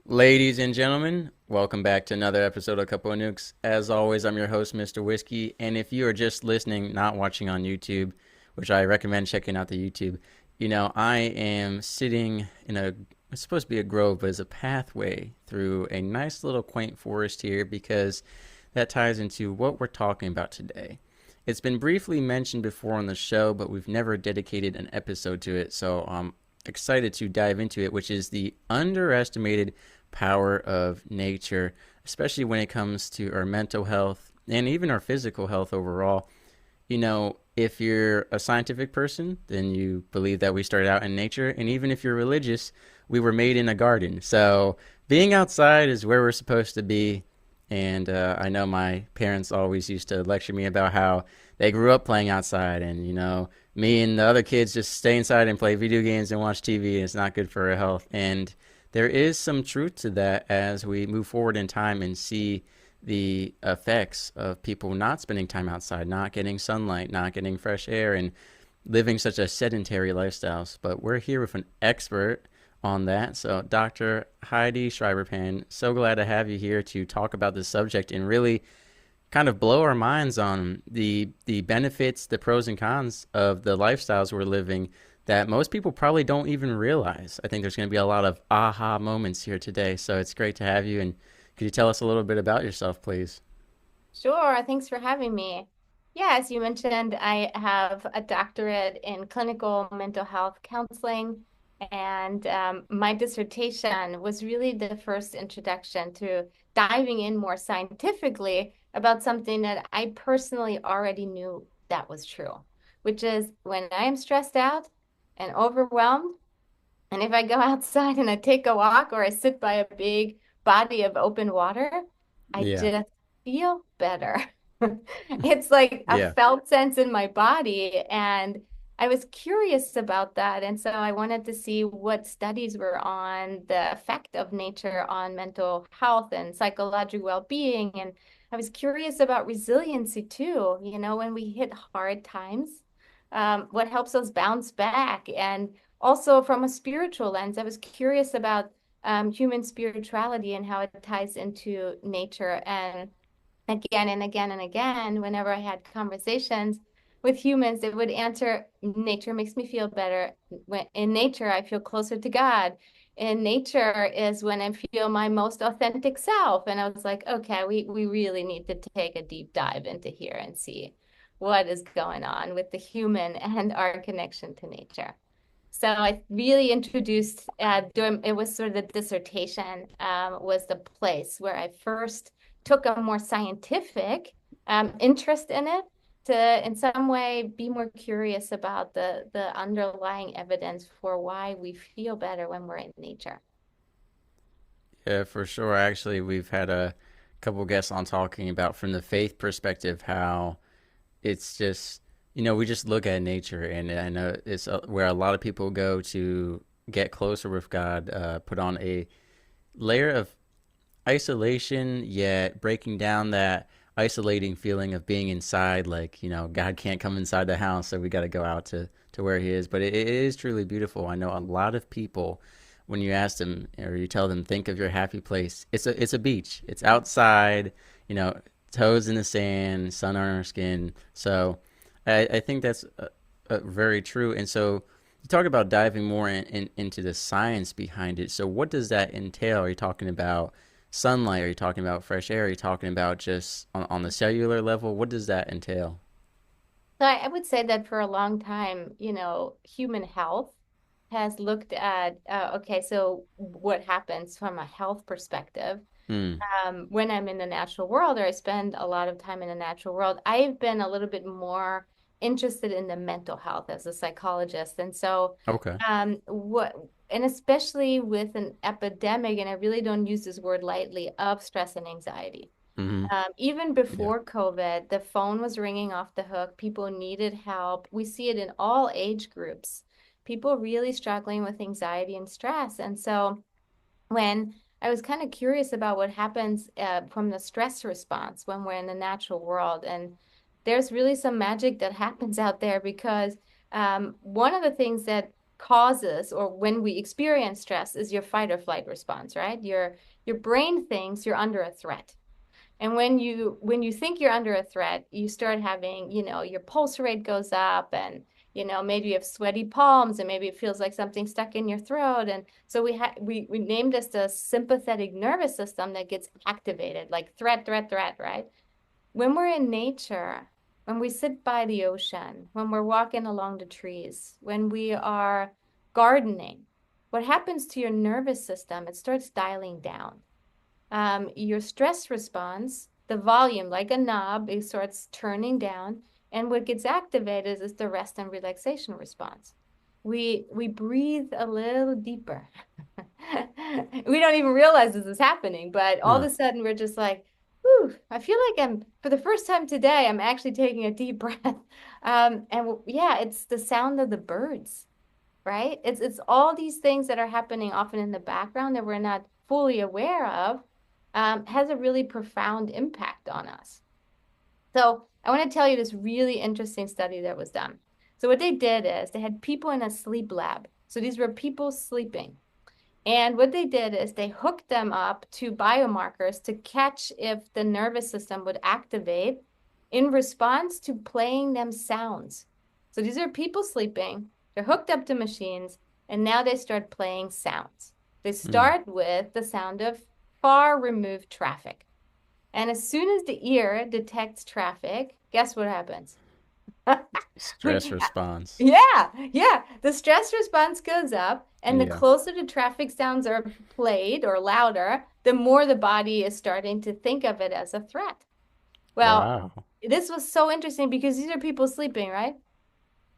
Ladies and gentlemen, welcome back to another episode of Couple of Nukes. As always, I'm your host, Mr. Whiskey. And if you are just listening, not watching on YouTube, which I recommend checking out the YouTube, I am sitting in it's supposed to be a grove, but it's a pathway through a nice little quaint forest here because that ties into what we're talking about today. It's been briefly mentioned before on the show, but we've never dedicated an episode to it. So I'm excited to dive into it, which is the underestimated power of nature, especially when it comes to our mental health and even our physical health overall. If you're a scientific person, then you believe that we started out in nature. And even if you're religious, we were made in a garden. So being outside is where we're supposed to be. And I know my parents always used to lecture me about how they grew up playing outside. And, me and the other kids just stay inside and play video games and watch TV. And it's not good for our health. And there is some truth to that as we move forward in time and see the effects of people not spending time outside, not getting sunlight, not getting fresh air, and living such a sedentary lifestyles. But we're here with an expert on that. So, Dr. Heidi Schreiber-Pan, so glad to have you here to talk about this subject and really kind of blow our minds on the benefits, the pros and cons of the lifestyles we're living that most people probably don't even realize. I think there's going to be a lot of aha moments here today. So it's great to have you. And could you tell us a little bit about yourself, please? Sure, thanks for having me. Yeah, as you mentioned, I have a doctorate in clinical mental health counseling, and my dissertation was really the first introduction to diving in more scientifically about something that I personally already knew that was true, which is when I am stressed out and overwhelmed, and if I go outside and I take a walk or I sit by a big body of open water, I Yeah. just feel better. It's like a Yeah. felt sense in my body. And I was curious about that. And so I wanted to see what studies were on the effect of nature on mental health and psychological well-being. And I was curious about resiliency too. When we hit hard times, what helps us bounce back? And also from a spiritual lens, I was curious about human spirituality and how it ties into nature. And again and again and again, whenever I had conversations with humans, they would answer, nature makes me feel better. In nature, I feel closer to God. In nature is when I feel my most authentic self. And I was like, okay, we really need to take a deep dive into here and see what is going on with the human and our connection to nature. So I really introduced during it was sort of the dissertation was the place where I first took a more scientific interest in it to in some way be more curious about the underlying evidence for why we feel better when we're in nature. Yeah, for sure. Actually, we've had a couple guests on talking about from the faith perspective how it's just, we just look at nature, and I know it's where a lot of people go to get closer with God, put on a layer of isolation, yet breaking down that isolating feeling of being inside. Like, God can't come inside the house, so we got to go out to where He is. But it is truly beautiful. I know a lot of people, when you ask them or you tell them, think of your happy place, it's a beach. It's outside, you know, toes in the sand, sun on our skin. So I think that's very true. And so you talk about diving more into the science behind it. So what does that entail? Are you talking about sunlight? Are you talking about fresh air? Are you talking about just on the cellular level? What does that entail? So I would say that for a long time, human health has looked at okay, so what happens from a health perspective Hmm. when I'm in the natural world, or I spend a lot of time in the natural world, I've been a little bit more interested in the mental health as a psychologist. And so, Okay. and especially with an epidemic, and I really don't use this word lightly, of stress and anxiety. Mm-hmm. Even Yeah. before COVID, the phone was ringing off the hook. People needed help. We see it in all age groups. People really struggling with anxiety and stress. And so, when I was kind of curious about what happens from the stress response when we're in the natural world. And there's really some magic that happens out there because one of the things that causes or when we experience stress is your fight or flight response, right? Your brain thinks you're under a threat. And when you think you're under a threat, you start having, your pulse rate goes up and maybe you have sweaty palms and maybe it feels like something stuck in your throat. And so we named this the sympathetic nervous system that gets activated, like threat, threat, threat, right? When we're in nature, when we sit by the ocean, when we're walking along the trees, when we are gardening, what happens to your nervous system? It starts dialing down. Your stress response, the volume, like a knob, it starts turning down. And what gets activated is the rest and relaxation response. We breathe a little deeper. We don't even realize this is happening, but all of Huh. a sudden we're just like, whew, I feel like for the first time today, I'm actually taking a deep breath. And yeah, it's the sound of the birds, right? It's all these things that are happening often in the background that we're not fully aware of, has a really profound impact on us. So I want to tell you this really interesting study that was done. So what they did is they had people in a sleep lab. So these were people sleeping. And what they did is they hooked them up to biomarkers to catch if the nervous system would activate in response to playing them sounds. So these are people sleeping, they're hooked up to machines, and now they start playing sounds. They Hmm. start with the sound of far removed traffic. And as soon as the ear detects traffic, guess what happens? Stress response. Yeah, yeah. The stress response goes up, and the Yeah. closer the traffic sounds are played or louder, the more the body is starting to think of it as a threat. Well, Wow. this was so interesting because these are people sleeping, right?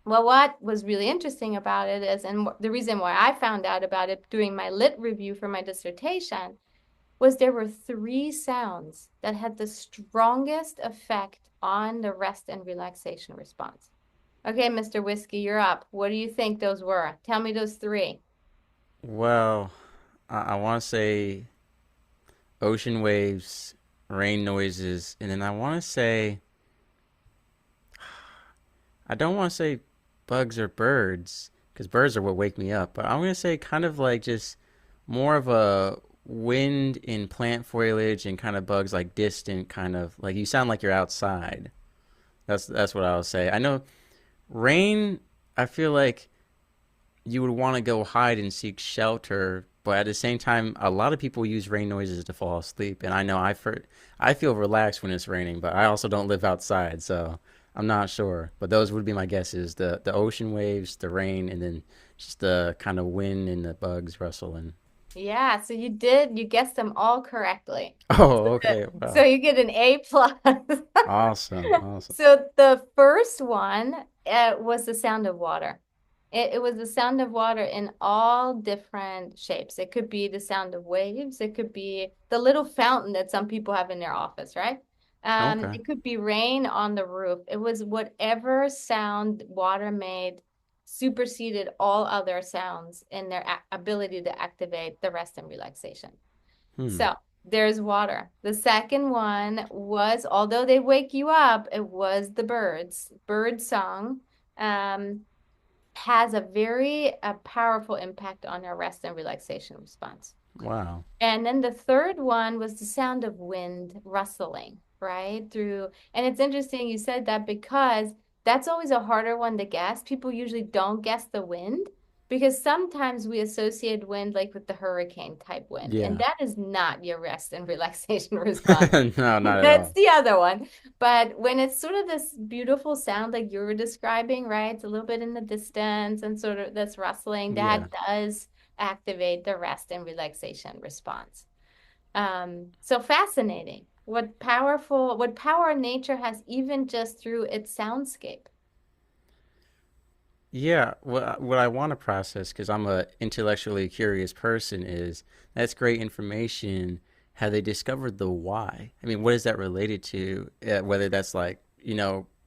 Well, what was really interesting about it is, and the reason why I found out about it doing my lit review for my dissertation, was there were three sounds that had the strongest effect on the rest and relaxation response. Okay, Mr. Whiskey, you're up. What do you think those were? Tell me those three. Well, I want to say ocean waves, rain noises, and then I want to say I don't want to say bugs or birds because birds are what wake me up, but I'm gonna say kind of like just more of a wind in plant foliage and kind of bugs like distant, kind of like you sound like you're outside. That's what I'll say. I know rain. I feel like you would want to go hide and seek shelter, but at the same time, a lot of people use rain noises to fall asleep. And I know I feel relaxed when it's raining, but I also don't live outside, so I'm not sure. But those would be my guesses: the ocean waves, the rain, and then just the kind of wind and the bugs rustling. Yeah, so you guessed them all correctly. Oh, okay, So wow, you get an A plus. awesome, awesome. So the first one was the sound of water. It was the sound of water in all different shapes. It could be the sound of waves. It could be the little fountain that some people have in their office, right? Okay. It could be rain on the roof. It was whatever sound water made superseded all other sounds in their ability to activate the rest and relaxation. Hmm. So there's water. The second one was, although they wake you up, it was the birds. Bird song um, has a very powerful impact on our rest and relaxation response. Wow. And then the third one was the sound of wind rustling, right? And it's interesting you said that because that's always a harder one to guess. People usually don't guess the wind because sometimes we associate wind like with the hurricane type wind, and Yeah. that is not your rest and relaxation response. No, not at That's all. the other one. But when it's sort of this beautiful sound like you were describing, right? It's a little bit in the distance and sort of this rustling Yeah. that does activate the rest and relaxation response. So fascinating. What power nature has even just through its soundscape. Yeah, what I want to process because I'm a intellectually curious person is that's great information. Have they discovered the why? I mean, what is that related to? Whether that's like,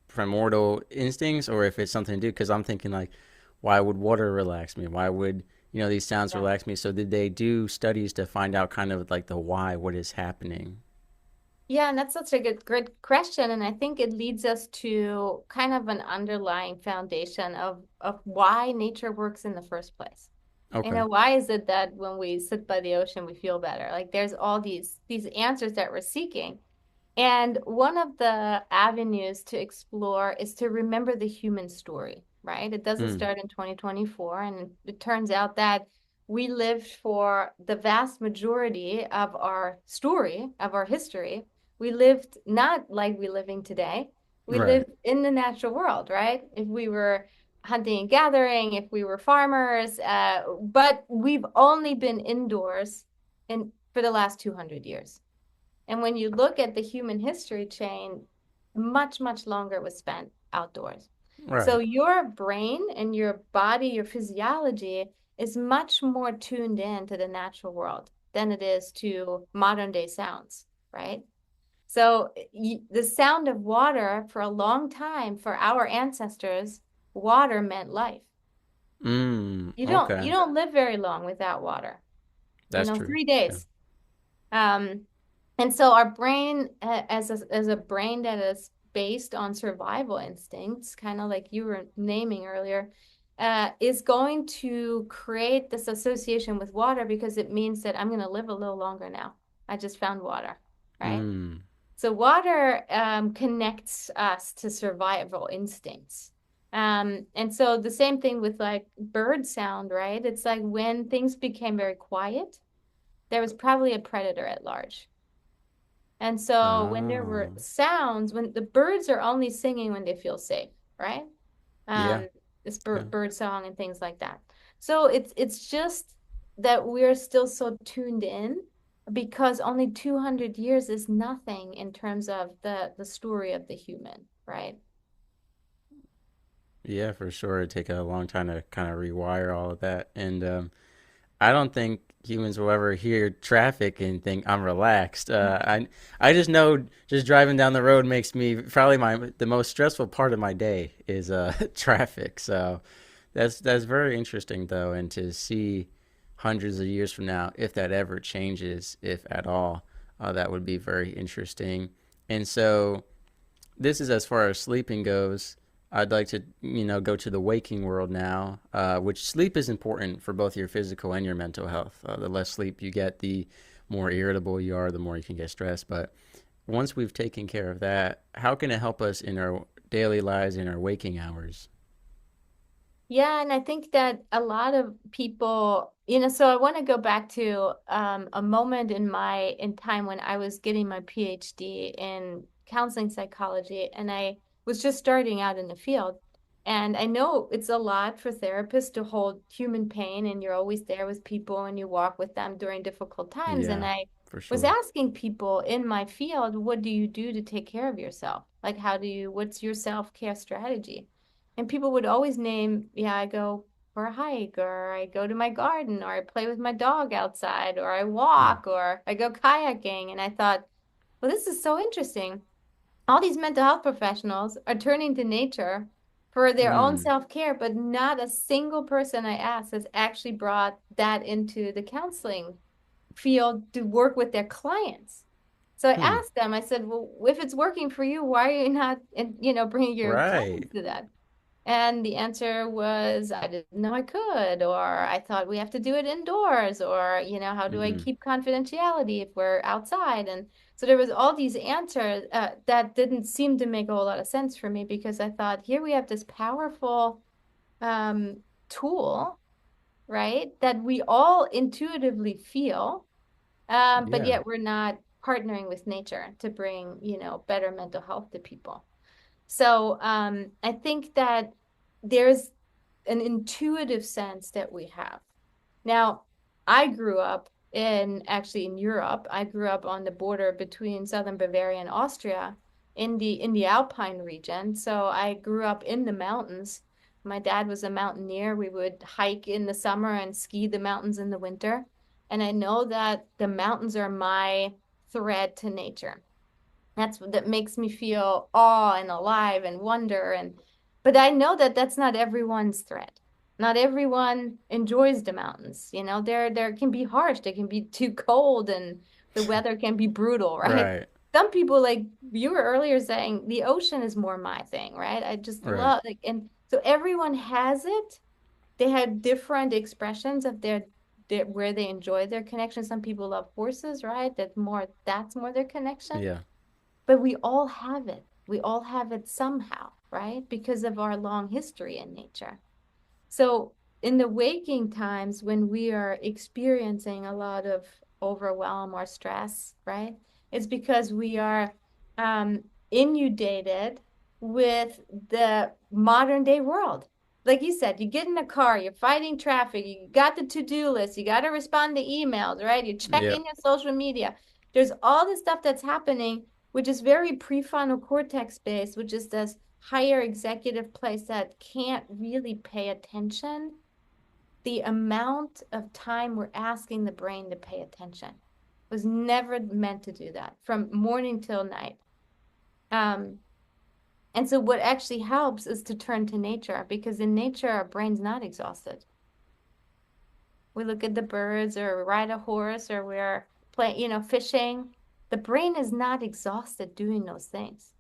primordial instincts or if it's something to do, because I'm thinking like, why would water relax me? Why would, these sounds Yeah. relax me? So did they do studies to find out kind of like the why, what is happening? Yeah, and that's such a great question. And I think it leads us to kind of an underlying foundation of why nature works in the first place. Okay. Why is it that when we sit by the ocean, we feel better? Like there's all these answers that we're seeking. And one of the avenues to explore is to remember the human story, right? It doesn't Mm, start in 2024. And it turns out that we lived for the vast majority of our story, of our history. We lived not like we're living today. We right. lived in the natural world, right? If we were hunting and gathering, if we were farmers, but we've only been indoors for the last 200 years. And when you look at the human history chain, much, much longer was spent outdoors. So Right. your brain and your body, your physiology is much more tuned in to the natural world than it is to modern day sounds, right? So the sound of water for a long time for our ancestors, water meant life. You Okay. don't live very long without water. That's true. Three Yeah. days. Um, and so our brain, as a brain that is based on survival instincts, kind of like you were naming earlier, is going to create this association with water because it means that I'm going to live a little longer now. I just found water, right? Mm, So water connects us to survival instincts. And so the same thing with like bird sound, right? It's like when things became very quiet, there was probably a predator at large. And so when there were oh. sounds, when the birds are only singing when they feel safe, right? Yeah. Um, this Yeah. bird song and things like that. So it's just that we're still so tuned in because only 200 years is nothing in terms of the story of the human, right? Yeah, for sure. It'd take a long time to kind of rewire all of that. And I don't think humans will ever hear traffic and think I'm relaxed. I just know just driving down the road makes me probably the most stressful part of my day is traffic. So that's very interesting though, and to see hundreds of years from now if that ever changes, if at all, that would be very interesting. And so this is as far as sleeping goes. I'd like to, go to the waking world now, which sleep is important for both your physical and your mental health. The less sleep you get, the more irritable you are, the more you can get stressed. But once we've taken care of that, how can it help us in our daily lives, in our waking hours? Yeah, and I think that a lot of people, so I want to go back to a moment in time when I was getting my PhD in counseling psychology, and I was just starting out in the field. And I know it's a lot for therapists to hold human pain, and you're always there with people and you walk with them during difficult times. And Yeah, I for was sure. asking people in my field, what do you do to take care of yourself? Like, what's your self-care strategy? And people would always name, yeah, I go for a hike, or I go to my garden, or I play with my dog outside, or I Hmm. walk, or I go kayaking. And I thought, well, this is so interesting. All these mental health professionals are turning to nature for their own Mm. self-care, but not a single person I asked has actually brought that into the counseling field to work with their clients. So I Hmm. asked them, I said, well, if it's working for you, why are you not, bringing your Right. clients to that? And the answer was, I didn't know I could, or I thought we have to do it indoors, or, how do I Mm-hmm. keep confidentiality if we're outside? And so there was all these answers that didn't seem to make a whole lot of sense for me because I thought, here we have this powerful um, tool, right, that we all intuitively feel, but Yeah. yet we're not partnering with nature to bring, better mental health to people. So I think that there's an intuitive sense that we have. Now, I grew up actually in Europe. I grew up on the border between southern Bavaria and Austria in the Alpine region. So I grew up in the mountains. My dad was a mountaineer. We would hike in the summer and ski the mountains in the winter. And I know that the mountains are my thread to nature. That's what that makes me feel awe and alive and wonder. But I know that that's not everyone's thread. Not everyone enjoys the mountains. There can be harsh. They can be too cold, and the weather can be brutal, right? Right. some people, like you were earlier saying, the ocean is more my thing, right? I just Right. love like, and so everyone has it. They have different expressions of their where they enjoy their connection. Some people love horses, right? That's more their connection. Yeah. But we all have it. We all have it somehow, right? Because of our long history in nature. So in the waking times when we are experiencing a lot of overwhelm or stress, right? It's because we are um, inundated with the modern day world. Like you said, you get in a car, you're fighting traffic, you got the to-do list, you got to respond to emails, right? You're Yep. checking your social media. There's all this stuff that's happening, which is very prefrontal cortex based, which is this higher executive place that can't really pay attention. The amount of time we're asking the brain to pay attention was never meant to do that from morning till night. Um, and so what actually helps is to turn to nature because in nature, our brain's not exhausted. We look at the birds or ride a horse or we're fishing. The brain is not exhausted doing those things.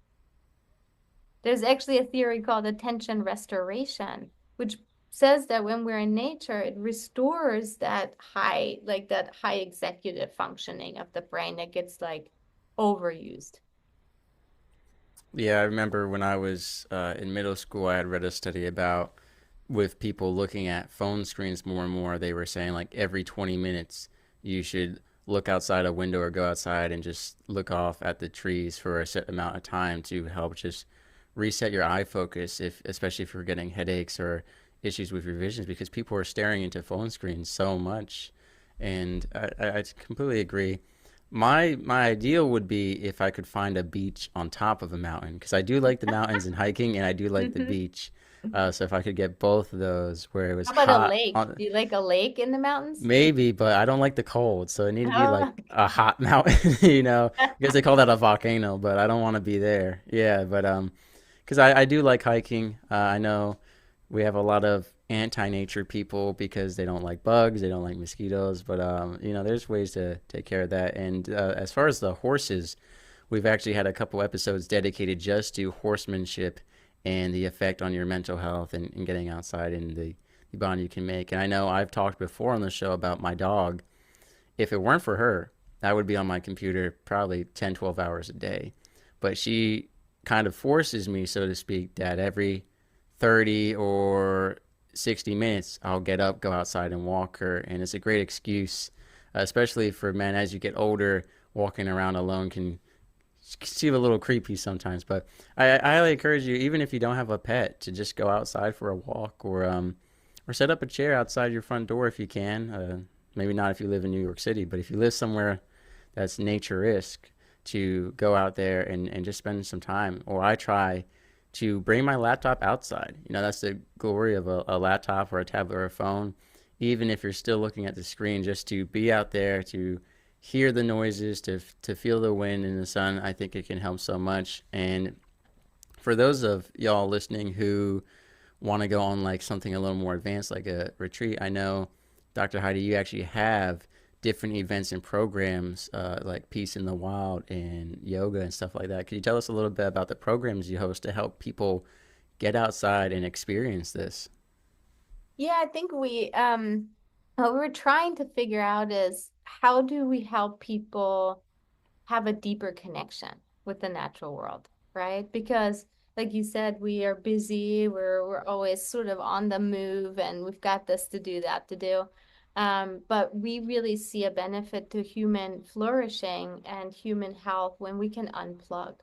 There's actually a theory called attention restoration, which says that when we're in nature, it restores that high executive functioning of the brain that gets like overused. Yeah, I remember when I was in middle school, I had read a study about with people looking at phone screens more and more. They were saying like every 20 minutes you should look outside a window or go outside and just look off at the trees for a set amount of time to help just reset your eye focus, if especially if you're getting headaches or issues with your visions, because people are staring into phone screens so much. And I completely agree. My ideal would be if I could find a beach on top of a mountain, because I do like the mountains and hiking, and I do like the Mhm. beach. So if I could get both of those, where it was How about a hot, lake? Do you like a lake in the mountains? maybe, but I don't like the cold, so it need to be like Oh, a hot mountain, I guess they call that a volcano, but I don't want to be there. Yeah, but because I do like hiking. I know we have a lot of anti-nature people because they don't like bugs, they don't like mosquitoes, but there's ways to take care of that. And as far as the horses, we've actually had a couple episodes dedicated just to horsemanship and the effect on your mental health and getting outside and the bond you can make. And I know I've talked before on the show about my dog. If it weren't for her, I would be on my computer probably 10, 12 hours a day. But she kind of forces me, so to speak, that every 30 or 60 minutes, I'll get up, go outside, and walk her. And it's a great excuse, especially for men as you get older. Walking around alone can seem a little creepy sometimes, but I highly encourage you, even if you don't have a pet, to just go outside for a walk or set up a chair outside your front door if you can. Maybe not if you live in New York City, but if you live somewhere that's nature-esque, to go out there and just spend some time. Or I try to bring my laptop outside. That's the glory of a laptop or a tablet or a phone. Even if you're still looking at the screen, just to be out there, to hear the noises, to feel the wind and the sun, I think it can help so much. And for those of y'all listening who want to go on like something a little more advanced, like a retreat, I know, Dr. Heidi, you actually have different events and programs like Peace in the Wild and yoga and stuff like that. Could you tell us a little bit about the programs you host to help people get outside and experience this? yeah, I think what we're trying to figure out is how do we help people have a deeper connection with the natural world, right? Because like you said, we are busy, we're always sort of on the move and we've got this to do, that to do. But we really see a benefit to human flourishing and human health when we can unplug.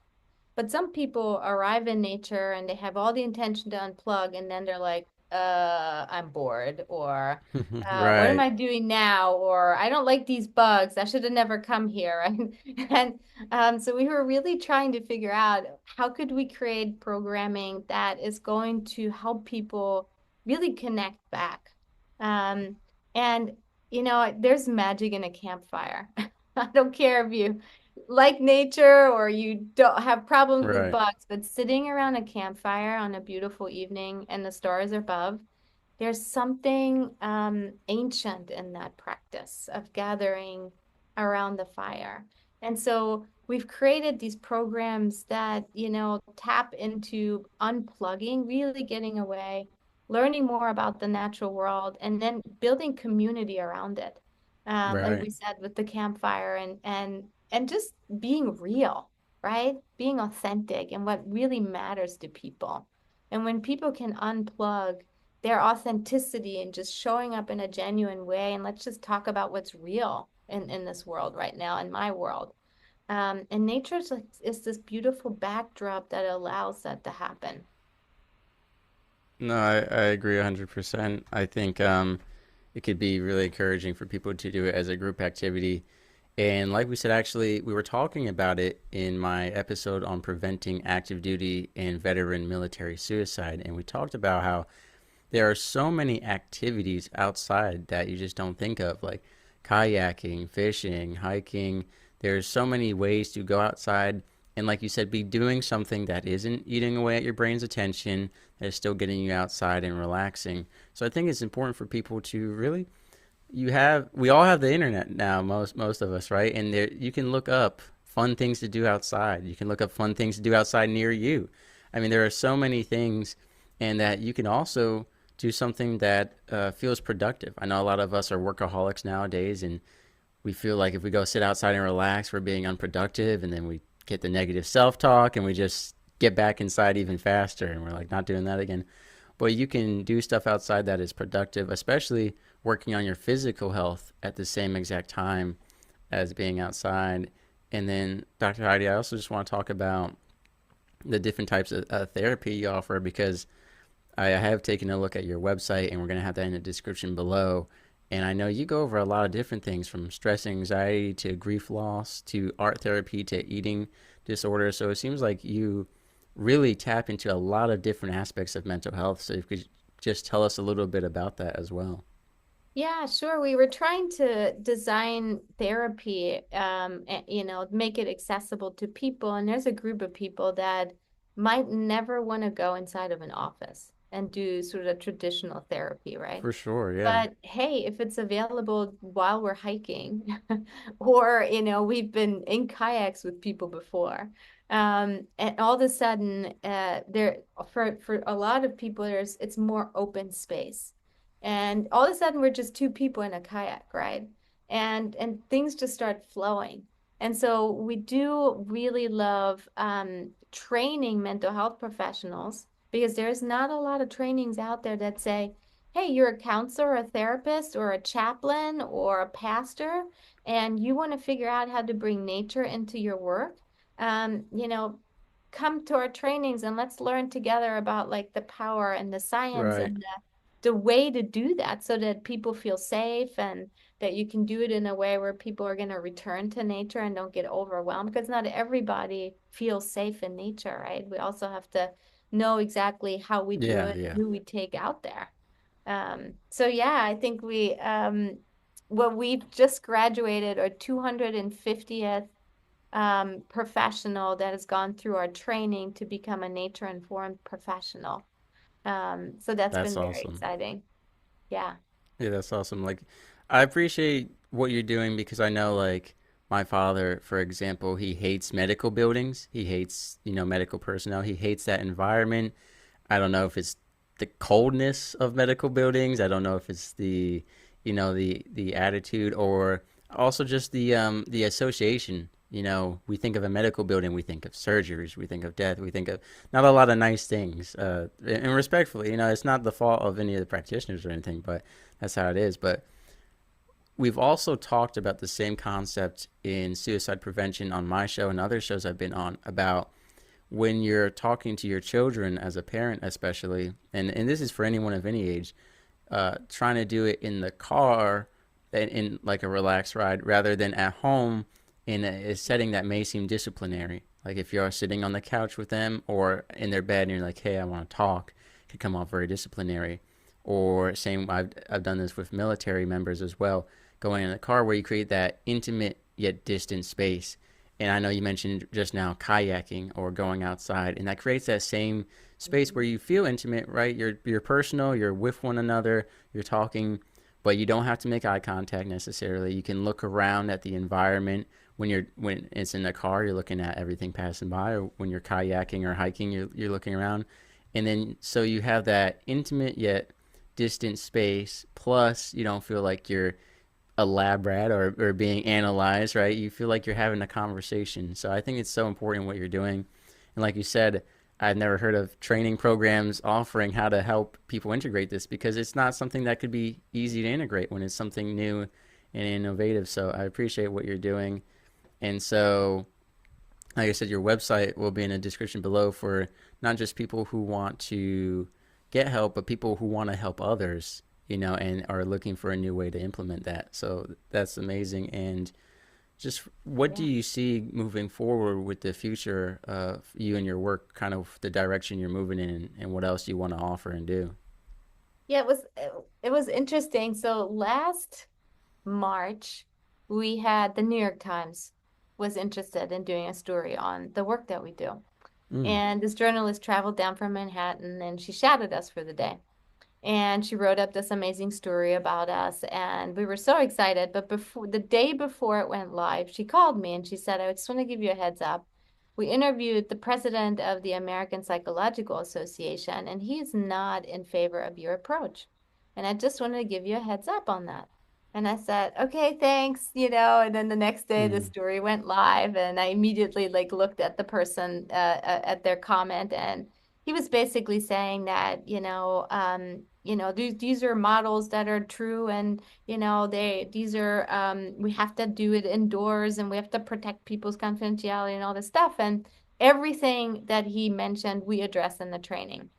But some people arrive in nature and they have all the intention to unplug, and then they're like, I'm bored, or what am Right. I doing now? Or I don't like these bugs. I should have never come here. And so we were really trying to figure out how could we create programming that is going to help people really connect back. Um, and, there's magic in a campfire. I don't care if you like nature or you don't have problems with Right. bugs, but sitting around a campfire on a beautiful evening and the stars above, there's something ancient in that practice of gathering around the fire. And so we've created these programs that, tap into unplugging, really getting away, learning more about the natural world, and then building community around it. Like Right. we said, with the campfire and just being real, right? Being authentic and what really matters to people. And when people can unplug their authenticity and just showing up in a genuine way, and let's just talk about what's real in this world right now, in my world. And nature is this beautiful backdrop that allows that to happen. No, I agree 100%. I think it could be really encouraging for people to do it as a group activity. And like we said, actually, we were talking about it in my episode on preventing active duty and veteran military suicide. And we talked about how there are so many activities outside that you just don't think of, like kayaking, fishing, hiking. There's so many ways to go outside and, like you said, be doing something that isn't eating away at your brain's attention, that is still getting you outside and relaxing. So I think it's important for people to really, we all have the internet now, most of us, right? And there you can look up fun things to do outside. You can look up fun things to do outside near you. I mean, there are so many things, and that you can also do something that feels productive. I know a lot of us are workaholics nowadays, and we feel like if we go sit outside and relax, we're being unproductive, and then we get the negative self-talk, and we just get back inside even faster, and we're like, not doing that again. But you can do stuff outside that is productive, especially working on your physical health at the same exact time as being outside. And then, Dr. Heidi, I also just want to talk about the different types of therapy you offer, because I have taken a look at your website, and we're going to have that in the description below. And I know you go over a lot of different things, from stress anxiety to grief loss to art therapy to eating disorders. So it seems like you really tap into a lot of different aspects of mental health. So if you could just tell us a little bit about that as well. Yeah, sure. We were trying to design therapy, make it accessible to people. And there's a group of people that might never want to go inside of an office and do sort of traditional therapy, right? For sure, yeah. But hey, if it's available while we're hiking, or we've been in kayaks with people before, and all of a sudden, there for a lot of people, it's more open space, and all of a sudden we're just two people in a kayak, right? And things just start flowing. And so we do really love training mental health professionals because there's not a lot of trainings out there that say, hey, you're a counselor, a therapist, or a chaplain, or a pastor, and you want to figure out how to bring nature into your work, um, you know, come to our trainings and let's learn together about like the power and the science Right. and the way to do that so that people feel safe and that you can do it in a way where people are going to return to nature and don't get overwhelmed because not everybody feels safe in nature, right? We also have to know exactly how we do Yeah, it, yeah. who we take out there. So yeah, I think well, we've just graduated our 250th professional that has gone through our training to become a nature informed professional. So that's That's been very awesome. exciting. Yeah. Yeah, that's awesome. Like, I appreciate what you're doing, because I know, like, my father, for example, he hates medical buildings. He hates, medical personnel. He hates that environment. I don't know if it's the coldness of medical buildings. I don't know if it's the attitude, or also just the association. We think of a medical building, we think of surgeries, we think of death, we think of not a lot of nice things. And respectfully, it's not the fault of any of the practitioners or anything, but that's how it is. But we've also talked about the same concept in suicide prevention on my show and other shows I've been on, about when you're talking to your children as a parent, especially, and this is for anyone of any age, trying to do it in the car in like a relaxed ride, rather than at home in a setting that may seem disciplinary. Like if you're sitting on the couch with them or in their bed and you're like, hey, I want to talk, it could come off very disciplinary. Or same, I've done this with military members as well, going in the car where you create that intimate yet distant space. And I know you mentioned just now kayaking or going outside, and that creates that same space where you feel intimate, right? You're personal, you're with one another, you're talking, but you don't have to make eye contact necessarily. You can look around at the environment. When it's in a car, you're looking at everything passing by, or when you're kayaking or hiking, you're looking around. And then so you have that intimate yet distant space, plus you don't feel like you're a lab rat or being analyzed, right? You feel like you're having a conversation. So I think it's so important what you're doing. And like you said, I've never heard of training programs offering how to help people integrate this, because it's not something that could be easy to integrate when it's something new and innovative. So I appreciate what you're doing. And so, like I said, your website will be in the description below for not just people who want to get help, but people who want to help others, and are looking for a new way to implement that. So that's amazing. And just what do Yeah. you see moving forward with the future of you and your work, kind of the direction you're moving in, and what else you want to offer and do? Yeah, it was interesting. So last March, we had the New York Times was interested in doing a story on the work that we do. Mm, And this journalist traveled down from Manhattan and she shadowed us for the day. And she wrote up this amazing story about us and we were so excited. But before the day before it went live, she called me and she said, I just want to give you a heads up. We interviewed the president of the American Psychological Association and he is not in favor of your approach. And I just wanted to give you a heads up on that. And I said, okay, thanks, and then the next day the mm, story went live and I immediately like looked at the person at their comment and he was basically saying that these are models that are true and these are we have to do it indoors and we have to protect people's confidentiality and all this stuff and everything that he mentioned we address in the training.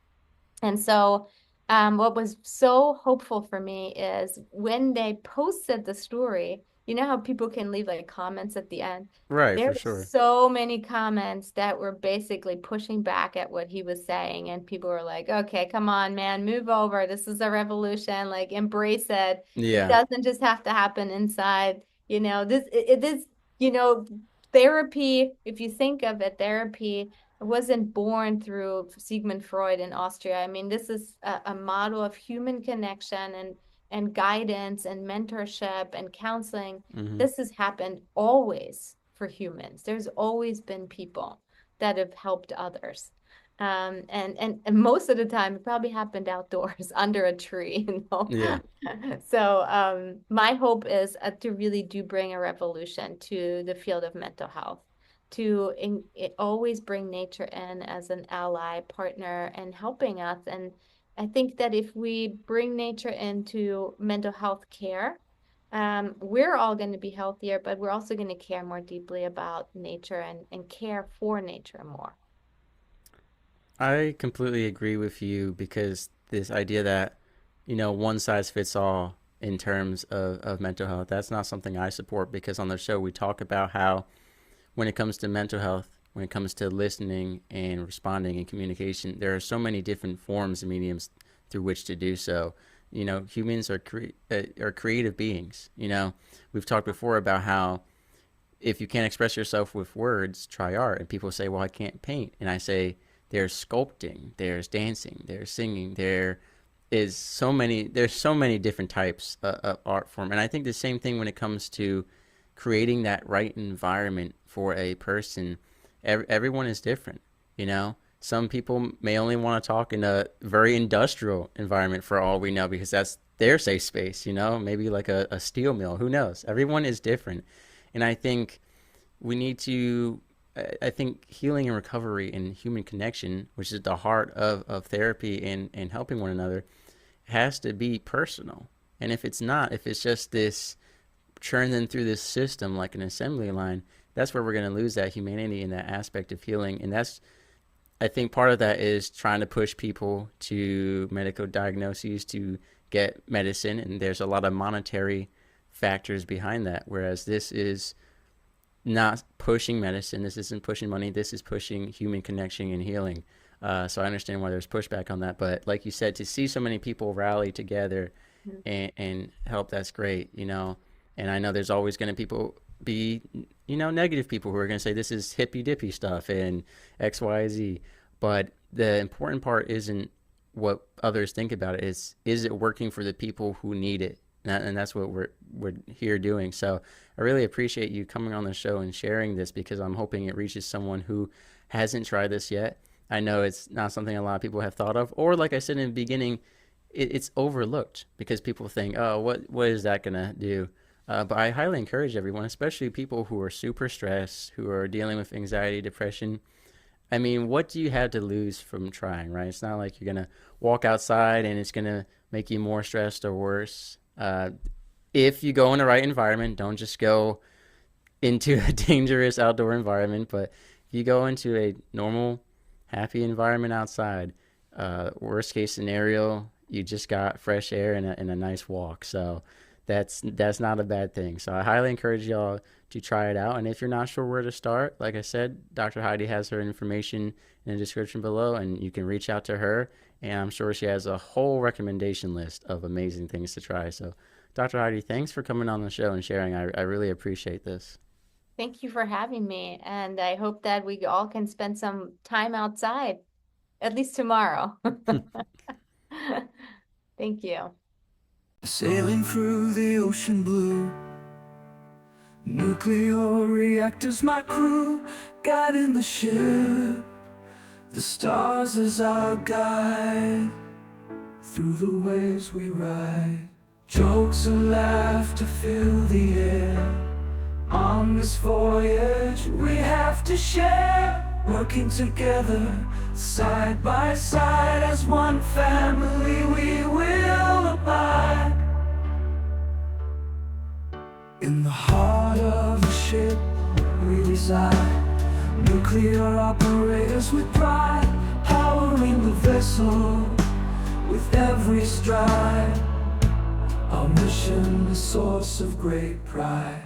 And so, what was so hopeful for me is when they posted the story, you know how people can leave like comments at the end? right, There for were sure. so many comments that were basically pushing back at what he was saying. And people were like, okay, come on, man, move over. This is a revolution. Like, embrace it. It Yeah. doesn't just have to happen inside. This, you know, therapy, if you think of it, therapy wasn't born through Sigmund Freud in Austria. I mean, this is a model of human connection and guidance and mentorship and counseling. Hmm. This has happened always for humans. There's always been people that have helped others. And most of the time, it probably happened outdoors under a tree, Yeah. So my hope is to really do bring a revolution to the field of mental health to always bring nature in as an ally, partner, and helping us. And I think that if we bring nature into mental health care, we're all going to be healthier, but we're also going to care more deeply about nature and care for nature more. I completely agree with you, because this idea that, one size fits all in terms of mental health, that's not something I support, because on the show we talk about how when it comes to mental health, when it comes to listening and responding and communication, there are so many different forms and mediums through which to do so. Humans are creative beings. We've talked before about how if you can't express yourself with words, try art. And people say, well, I can't paint. And I say, there's sculpting, there's dancing, there's singing, there's so many different types of art form. And I think the same thing when it comes to creating that right environment for a person. Everyone is different, you know. Some people may only want to talk in a very industrial environment for all we know, because that's their safe space, maybe like a steel mill. Who knows? Everyone is different. And I think we need to, I think healing and recovery and human connection, which is the heart of therapy and helping one another, has to be personal. And if it's not, if it's just this churning through this system like an assembly line, that's where we're going to lose that humanity and that aspect of healing. And that's, I think part of that is trying to push people to medical diagnoses to get medicine. And there's a lot of monetary factors behind that. Whereas this is not pushing medicine. This isn't pushing money. This is pushing human connection and healing. So I understand why there's pushback on that. But like you said, to see so many people rally together and help, that's great, And I know there's always going to people be, negative people who are going to say this is hippy dippy stuff and X, Y, Z. But the important part isn't what others think about it. Is it working for the people who need it and that's what we're here doing. So I really appreciate you coming on the show and sharing this, because I'm hoping it reaches someone who hasn't tried this yet. I know it's not something a lot of people have thought of, or like I said in the beginning, it's overlooked because people think, oh, what is that gonna do? But I highly encourage everyone, especially people who are super stressed, who are dealing with anxiety, depression. I mean, what do you have to lose from trying, right? It's not like you're gonna walk outside and it's gonna make you more stressed or worse. If you go in the right environment, don't just go into a dangerous outdoor environment, but if you go into a normal, happy environment outside, worst case scenario, you just got fresh air and a nice walk. So that's not a bad thing. So I highly encourage y'all to try it out. And if you're not sure where to start, like I said, Dr. Heidi has her information in the description below, and you can reach out to her. And I'm sure she has a whole recommendation list of amazing things to try. So, Dr. Heidi, thanks for coming on the show and sharing. I really appreciate this. Thank you for having me. And I hope that we all can spend some time outside, at least tomorrow. Thank you. Sailing through the ocean blue, nuclear reactors my crew, guiding the ship, the stars as our guide, through the waves we ride, jokes and laughter fill the air. On this voyage we have to share, working together, side by side, as one family we will abide. In the heart of the ship we reside, nuclear operators with pride, powering the vessel with every stride. Our mission, a source of great pride.